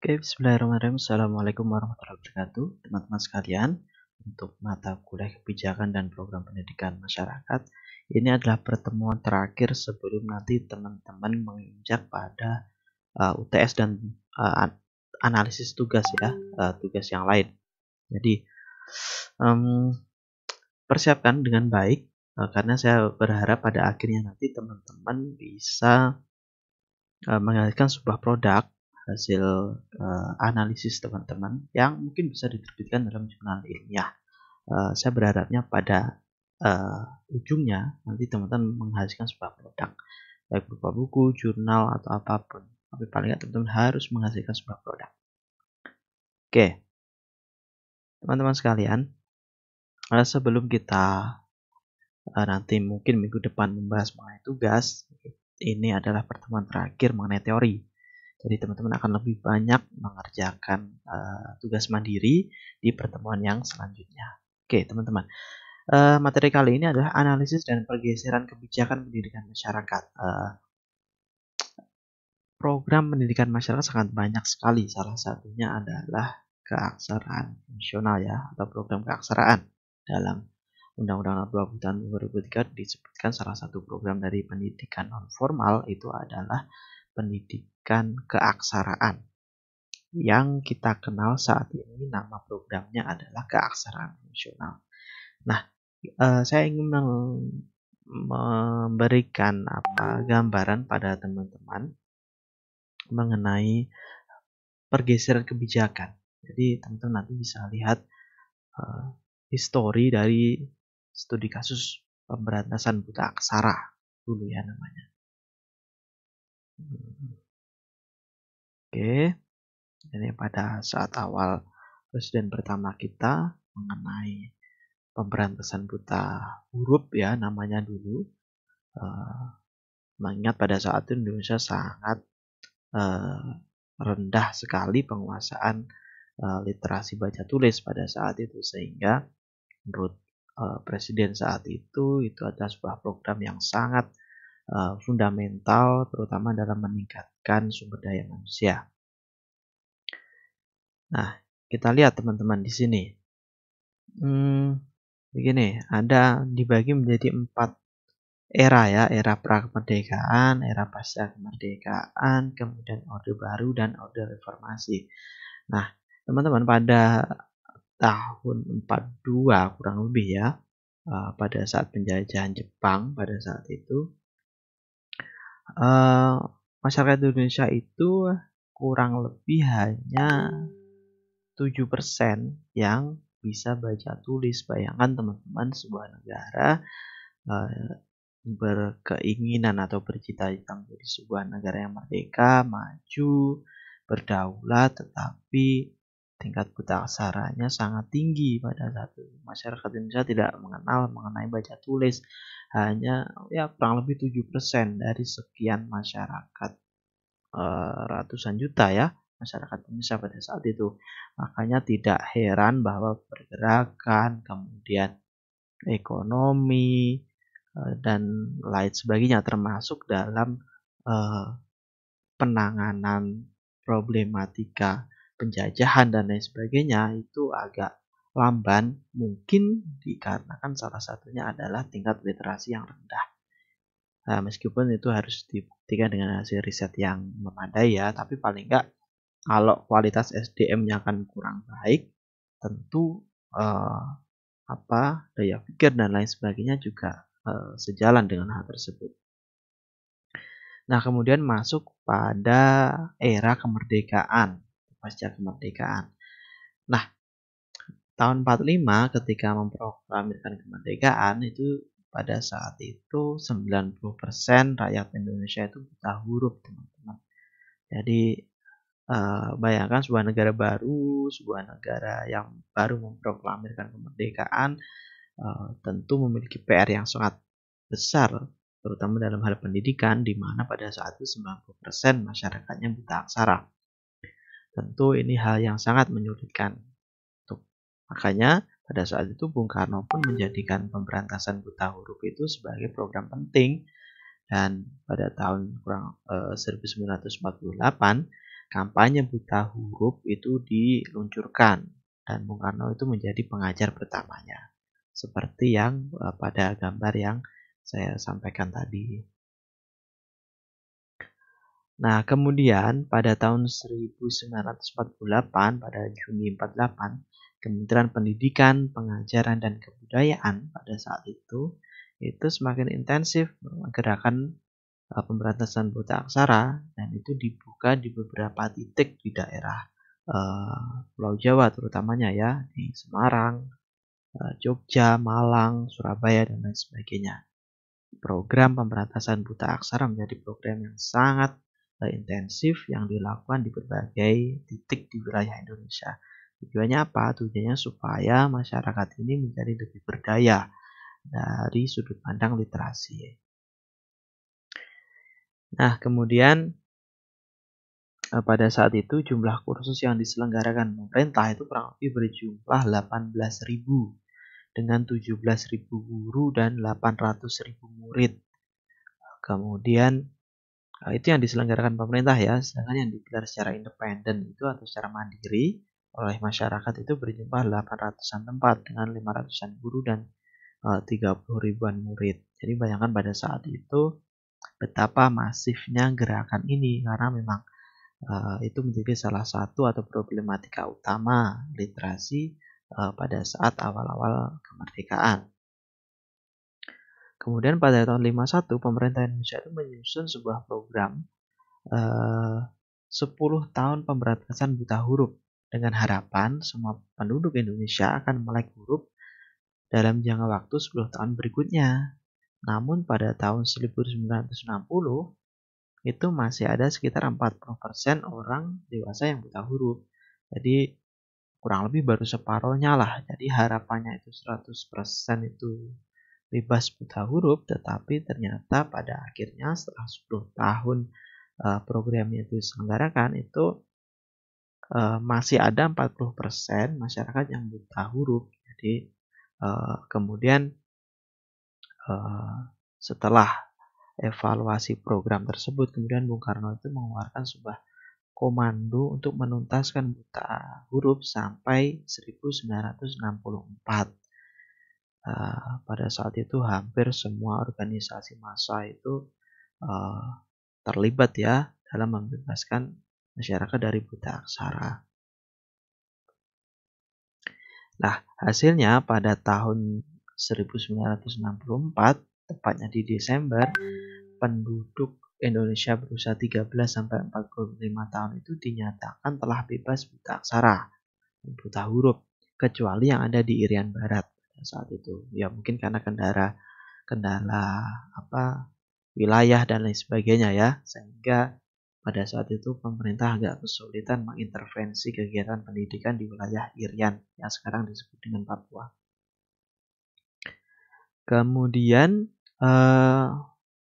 Oke, bismillahirrahmanirrahim. Assalamualaikum warahmatullahi wabarakatuh. Teman-teman sekalian, untuk mata kuliah kebijakan dan program pendidikan masyarakat, ini adalah pertemuan terakhir sebelum nanti teman-teman menginjak pada UTS dan analisis tugas ya, tugas yang lain. Jadi, persiapkan dengan baik, karena saya berharap pada akhirnya nanti teman-teman bisa menghasilkan sebuah produk hasil analisis teman-teman yang mungkin bisa diterbitkan dalam jurnal ilmiah. Saya berharapnya pada ujungnya nanti teman-teman menghasilkan sebuah produk, baik berupa buku, jurnal, atau apapun. Tapi paling nggak teman-teman harus menghasilkan sebuah produk. Oke, teman-teman sekalian, sebelum kita nanti mungkin minggu depan membahas mengenai tugas, ini adalah pertemuan terakhir mengenai teori. Jadi teman-teman akan lebih banyak mengerjakan tugas mandiri di pertemuan yang selanjutnya. Oke teman-teman, materi kali ini adalah analisis dan pergeseran kebijakan pendidikan masyarakat. Program pendidikan masyarakat sangat banyak sekali. Salah satunya adalah keaksaraan fungsional ya, atau program keaksaraan. Dalam Undang-Undang 20 tahun 2003 disebutkan salah satu program dari pendidikan non formal itu adalah pendidikan keaksaraan. Yang kita kenal saat ini nama programnya adalah keaksaraan fungsional. Nah, saya ingin memberikan gambaran pada teman-teman mengenai pergeseran kebijakan. Jadi teman-teman nanti bisa lihat histori dari studi kasus pemberantasan buta aksara dulu ya namanya. Oke, ini pada saat awal presiden pertama kita mengenai pemberantasan buta huruf ya namanya dulu. Mengingat pada saat itu Indonesia sangat rendah sekali penguasaan literasi baca tulis pada saat itu, sehingga menurut presiden saat itu adalah sebuah program yang sangat fundamental, terutama dalam meningkatkan sumber daya manusia. Nah, kita lihat teman-teman di sini. Begini, ada dibagi menjadi 4 era ya, era pra-kemerdekaan, era pasca kemerdekaan, kemudian Orde Baru dan Orde Reformasi. Nah, teman-teman pada tahun 42 kurang lebih ya, pada saat penjajahan Jepang pada saat itu, masyarakat Indonesia itu kurang lebih hanya 7% yang bisa baca tulis. Bayangkan teman-teman, sebuah negara berkeinginan atau bercita-cita menjadi sebuah negara yang merdeka, maju, berdaulat, tetapi tingkat buta aksaranya sangat tinggi pada saat itu. Masyarakat Indonesia tidak mengenal mengenai baca tulis, hanya ya kurang lebih 7% dari sekian masyarakat ratusan juta ya masyarakat Indonesia pada saat itu. Makanya tidak heran bahwa pergerakan, kemudian ekonomi, dan lain sebagainya termasuk dalam penanganan problematika penjajahan dan lain sebagainya itu agak lamban, mungkin dikarenakan salah satunya adalah tingkat literasi yang rendah. Nah, meskipun itu harus dibuktikan dengan hasil riset yang memadai ya, tapi paling enggak kalau kualitas SDM-nya akan kurang baik, tentu daya pikir dan lain sebagainya juga sejalan dengan hal tersebut. Nah, kemudian masuk pada era kemerdekaan, pasca kemerdekaan. Nah, tahun 45 ketika memproklamirkan kemerdekaan itu pada saat itu 90% rakyat Indonesia itu buta huruf, teman-teman. Jadi bayangkan sebuah negara baru, sebuah negara yang baru memproklamirkan kemerdekaan, tentu memiliki PR yang sangat besar, terutama dalam hal pendidikan, di mana pada saat itu 90% masyarakatnya buta aksara. Tentu ini hal yang sangat menyulitkan. Makanya pada saat itu Bung Karno pun menjadikan pemberantasan buta huruf itu sebagai program penting, dan pada tahun 1948 kampanye buta huruf itu diluncurkan dan Bung Karno itu menjadi pengajar pertamanya. Seperti yang pada gambar yang saya sampaikan tadi. Nah, kemudian pada tahun 1948, pada Juni 48, Kementerian Pendidikan, Pengajaran, dan Kebudayaan pada saat itu semakin intensif gerakan pemberantasan buta aksara, dan itu dibuka di beberapa titik di daerah Pulau Jawa terutamanya ya, di Semarang, Jogja, Malang, Surabaya, dan lain sebagainya. Program pemberantasan buta aksara menjadi program yang sangat intensif yang dilakukan di berbagai titik di wilayah Indonesia. Tujuannya apa? Tujuannya supaya masyarakat ini menjadi lebih berdaya dari sudut pandang literasi. Nah, kemudian pada saat itu jumlah kursus yang diselenggarakan pemerintah itu kurang lebih berjumlah 18.000 dengan 17.000 guru dan 800.000 murid. Kemudian itu yang diselenggarakan pemerintah ya, sedangkan yang digelar secara independen itu atau secara mandiri oleh masyarakat itu berjumlah 800-an tempat dengan 500-an guru dan 30 ribuan murid. Jadi bayangkan pada saat itu betapa masifnya gerakan ini karena memang itu menjadi salah satu atau problematika utama literasi pada saat awal-awal kemerdekaan. Kemudian pada tahun 51 pemerintah Indonesia itu menyusun sebuah program 10 tahun pemberantasan buta huruf dengan harapan semua penduduk Indonesia akan melek huruf dalam jangka waktu 10 tahun berikutnya. Namun pada tahun 1960 itu masih ada sekitar 40% orang dewasa yang buta huruf. Jadi kurang lebih baru separohnya lah. Jadi harapannya itu 100% itu bebas buta huruf, tetapi ternyata pada akhirnya setelah 10 tahun programnya itu diselenggarakan itu masih ada 40% masyarakat yang buta huruf. Jadi kemudian setelah evaluasi program tersebut, kemudian Bung Karno itu mengeluarkan sebuah komando untuk menuntaskan buta huruf sampai 1964. Pada saat itu hampir semua organisasi massa itu terlibat ya dalam membebaskan masyarakat dari buta aksara. Nah, hasilnya pada tahun 1964, tepatnya di Desember, penduduk Indonesia berusia 13-45 tahun itu dinyatakan telah bebas buta aksara, buta huruf, kecuali yang ada di Irian Barat pada saat itu. Ya mungkin karena kendala wilayah dan lain sebagainya ya, sehingga pada saat itu pemerintah agak kesulitan mengintervensi kegiatan pendidikan di wilayah Irian yang sekarang disebut dengan Papua. Kemudian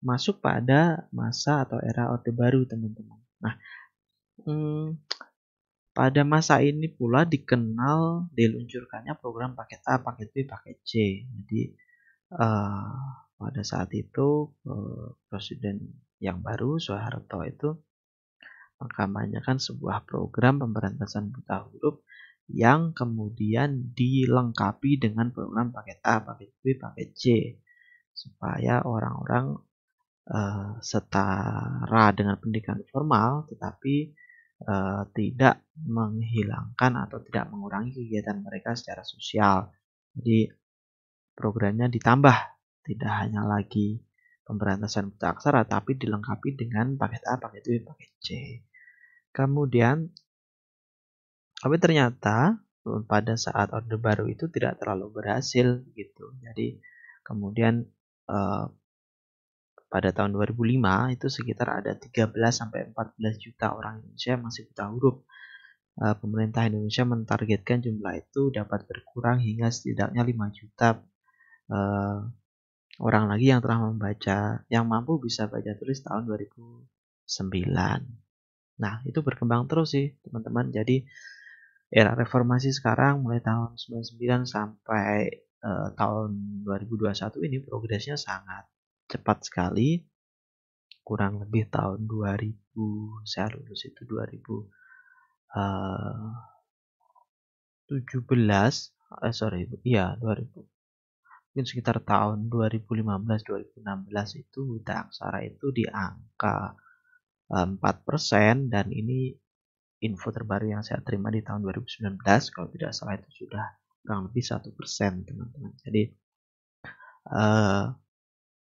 masuk pada masa atau era Orde Baru, teman-teman. Nah, pada masa ini pula diluncurkannya program paket A, paket B, paket C. Jadi pada saat itu Presiden yang baru Soeharto itu mengkampanyekan sebuah program pemberantasan buta huruf yang kemudian dilengkapi dengan program paket A, paket B, paket C supaya orang-orang setara dengan pendidikan formal tetapi tidak menghilangkan atau tidak mengurangi kegiatan mereka secara sosial. Jadi programnya ditambah, tidak hanya lagi pemberantasan buta aksara tapi dilengkapi dengan paket A, paket B, paket C. Kemudian tapi ternyata pada saat Orde Baru itu tidak terlalu berhasil gitu. Jadi kemudian pada tahun 2005 itu sekitar ada 13-14 juta orang Indonesia yang masih buta huruf. Pemerintah Indonesia mentargetkan jumlah itu dapat berkurang hingga setidaknya 5 juta orang lagi yang telah membaca, yang mampu bisa baca tulis tahun 2009. Nah, itu berkembang terus sih, teman-teman. Jadi era reformasi sekarang mulai tahun 99 sampai tahun 2021 ini progresnya sangat cepat sekali. Kurang lebih tahun 2000, saya lulus itu 2000 sorry, iya 2000, mungkin sekitar tahun 2015-2016 itu buta aksara itu di angka 4%, dan ini info terbaru yang saya terima di tahun 2019, kalau tidak salah itu sudah kurang lebih 1%, teman-teman. Jadi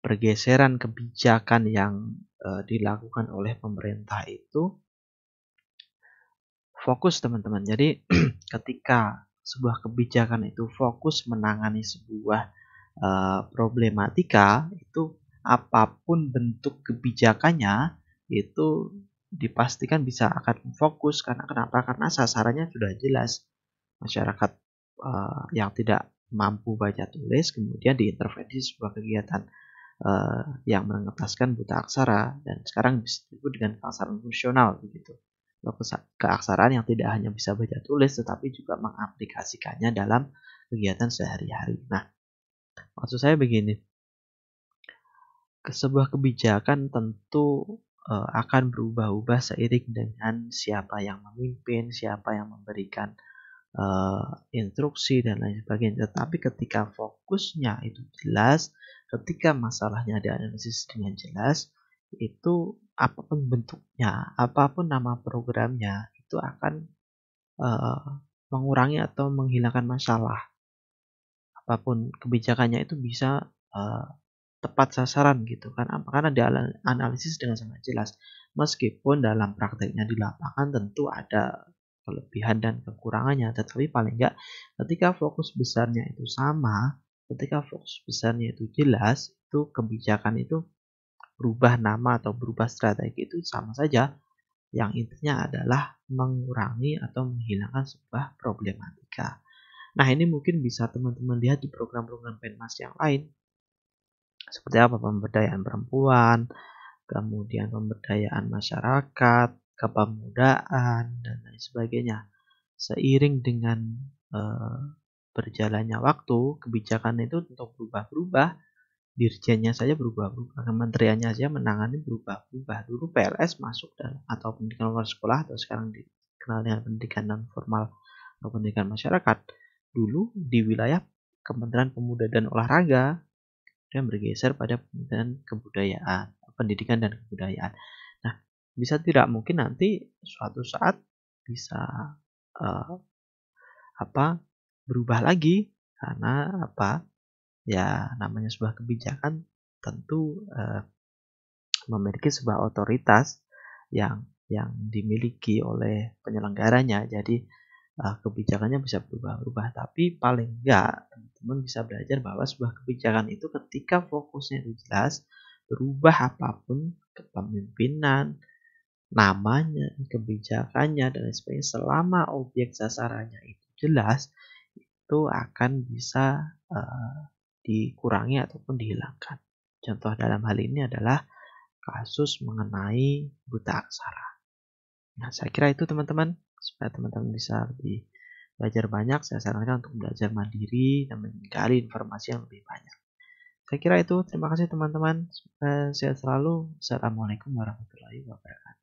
pergeseran kebijakan yang dilakukan oleh pemerintah itu fokus, teman-teman. Jadi ketika sebuah kebijakan itu fokus menangani sebuah problematika, itu apapun bentuk kebijakannya itu dipastikan bisa akan fokus. Karena kenapa? Karena sasarannya sudah jelas. Masyarakat yang tidak mampu baca tulis kemudian diintervensi sebuah kegiatan yang mengentaskan buta aksara, dan sekarang disebut dengan keaksaraan fungsional begitu. Keaksaraan yang tidak hanya bisa baca tulis tetapi juga mengaplikasikannya dalam kegiatan sehari-hari. Nah, maksud saya begini, sebuah kebijakan tentu akan berubah-ubah seiring dengan siapa yang memimpin, siapa yang memberikan instruksi dan lain sebagainya. Tetapi ketika fokusnya itu jelas, ketika masalahnya dianalisis dengan jelas, itu apapun bentuknya, apapun nama programnya, itu akan mengurangi atau menghilangkan masalah. Apapun kebijakannya itu bisa tepat sasaran gitu kan, karena dianalisis dengan sangat jelas. Meskipun dalam prakteknya di lapangan tentu ada kelebihan dan kekurangannya, tetapi paling enggak ketika fokus besarnya itu sama, ketika fokus besarnya itu jelas, itu kebijakan itu berubah nama atau berubah strategi itu sama saja. Yang intinya adalah mengurangi atau menghilangkan sebuah problematika. Nah, ini mungkin bisa teman-teman lihat di program-program Penmas yang lain. Seperti apa? Pemberdayaan perempuan, kemudian pemberdayaan masyarakat, kepemudaan, dan lain sebagainya. Seiring dengan berjalannya waktu, kebijakan itu untuk berubah-berubah, dirjennya saja berubah-berubah, kementeriannya saja menangani berubah-berubah. Dulu PLS masuk dalam atau pendidikan luar sekolah, atau sekarang dikenal dengan pendidikan non formal atau pendidikan masyarakat. Dulu di wilayah Kementerian Pemuda dan Olahraga, dan bergeser pada kebudayaan, pendidikan dan kebudayaan. Nah, bisa tidak mungkin nanti suatu saat bisa uh, berubah lagi, karena ya namanya sebuah kebijakan tentu memiliki sebuah otoritas yang dimiliki oleh penyelenggaranya. Jadi kebijakannya bisa berubah-ubah, tapi paling enggak teman-teman bisa belajar bahwa sebuah kebijakan itu ketika fokusnya itu jelas, berubah apapun kepemimpinan, namanya, kebijakannya, dan lain sebagainya, selama objek sasarannya itu jelas, itu akan bisa dikurangi ataupun dihilangkan. Contoh dalam hal ini adalah kasus mengenai buta aksara. Nah, saya kira itu teman-teman, supaya teman-teman bisa lebih belajar banyak, saya sarankan untuk belajar mandiri dan menggali informasi yang lebih banyak. Saya kira itu, terima kasih teman-teman, sehat selalu. Assalamualaikum warahmatullahi wabarakatuh.